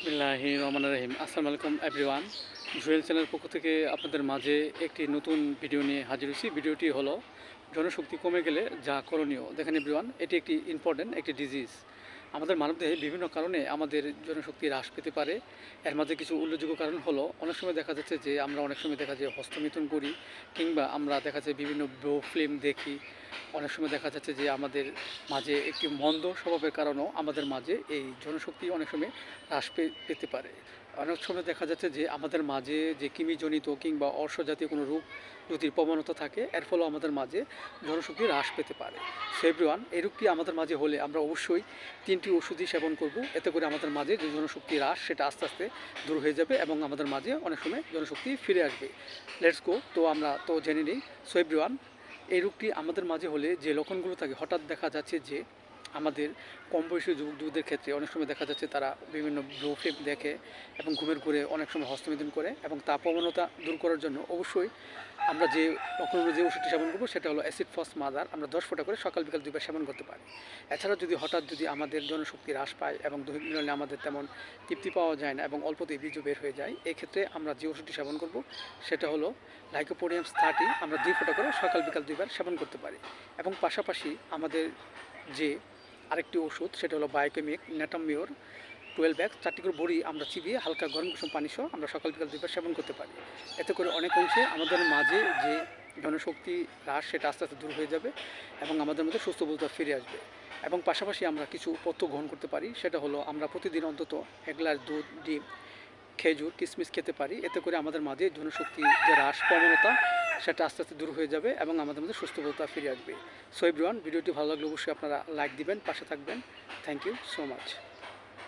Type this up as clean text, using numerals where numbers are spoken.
বিসমিল্লাহির রহমানির রহিম। আসসালামু আলাইকুম এভরিওয়ান। জুয়েল চ্যানেলের পক্ষ থেকে আপনাদের মাঝে একটি নতুন ভিডিও নিয়ে হাজির হয়েছি। ভিডিওটি হলো জনশক্তি কমে গেলে যা করণীয়। দেখেন এভরিওয়ান, এটি একটি ইম্পর্টেন্ট একটি ডিজিজ। আমাদের মানবদেহে বিভিন্ন কারণে আমাদের জনশক্তি হ্রাস পেতে পারে। এর মাঝে কিছু উল্লেখযোগ্য কারণ হলো, অনেক সময় দেখা যাচ্ছে যে আমরা অনেক সময় দেখা যায় হস্তমিথুন করি, কিংবা আমরা দেখা যায় বিভিন্ন ব্লো ফিল্ম দেখি। অনেক সময় দেখা যাচ্ছে যে আমাদের মাঝে একটি মন্দ স্বভাবের কারণেও আমাদের মাঝে এই জনশক্তি অনেক সময় হ্রাস পেতে পারে। অনেক সময় দেখা যাচ্ছে যে আমাদের মাঝে যে কৃমিজনিত কিংবা অর্শজাতীয় কোনো রোগ যদি প্রবণতা থাকে, এর ফলেও আমাদের মাঝে জনশক্তি হ্রাস পেতে পারে। সো এভরিওয়ান, এই রোগটি আমাদের মাঝে হলে আমরা অবশ্যই 3টি ওষুধই সেবন করব। এতে করে আমাদের মাঝে যে জনশক্তি হ্রাস সেটা আস্তে আস্তে দূর হয়ে যাবে এবং আমাদের মাঝে অনেক সময় জনশক্তি ফিরে আসবে। লেটস গো, তো আমরা তো জেনে নিই। সো এভরিওয়ান, এই রোগটি আমাদের মাঝে হলে যে লক্ষণগুলো থাকে, হঠাৎ দেখা যাচ্ছে যে আমাদের কম বয়সী যুবকদের ক্ষেত্রে অনেক সময় দেখা যাচ্ছে তারা বিভিন্ন ব্লো ফিল্ম দেখে এবং ঘুমের ঘুরে অনেক সময় হস্তমিথুন করে, এবং তা প্রবণতা দূর করার জন্য অবশ্যই আমরা যে লক্ষণগুলো যে ওষুধটি সেবন করবো সেটা হলো অ্যাসিড ফস মাদার। আমরা 10 ফোঁটা করে সকাল বিকাল 2 বার সেবন করতে পারি। এছাড়া যদি হঠাৎ যদি আমাদের জনশক্তি হ্রাস পায় এবং দৈহিক মিলনে আমাদের তেমন তৃপ্তি পাওয়া যায় না এবং অল্পতেই বীর্য বের হয়ে যায়, এই ক্ষেত্রে আমরা যে ওষুধটি সেবন করব সেটা হলো লাইকোপোডিয়াম 30। আমরা 2 ফোঁটা করে সকাল বিকাল 2 বার সেবন করতে পারি। এবং পাশাপাশি আমাদের যে আরেকটি ওষুধ সেটা হলো বায়োকেমিক নেটামিওর 12 4টি করে বড়ি আমরা চিবিয়ে হালকা গরম কুসুম পানি সহ আমরা সকাল বিকাল 2 বার সেবন করতে পারি। এতে করে অনেক অংশে আমাদের মাঝে যে জনশক্তি হ্রাস সেটা আস্তে আস্তে দূর হয়ে যাবে এবং আমাদের মধ্যে সুস্থ বোধ ফিরে আসবে। এবং পাশাপাশি আমরা কিছু পথ্য গ্রহণ করতে পারি। সেটা হলো আমরা প্রতিদিন অন্তত 1 গ্লাস দুধ, ডিম, খেজুর, কিশমিশ খেতে পারি। এতে করে আমাদের মাঝে জনশক্তি যে হ্রাস প্রবণতা সেটা আস্তে আস্তে দূর হয়ে যাবে এবং আমাদের মধ্যে সুস্থতা ফিরে আসবে। সো এভরিওয়ান, ভিডিওটি ভালো লাগলে অবশ্যই আপনারা লাইক দিবেন, পাশে থাকবেন। Thank you so much.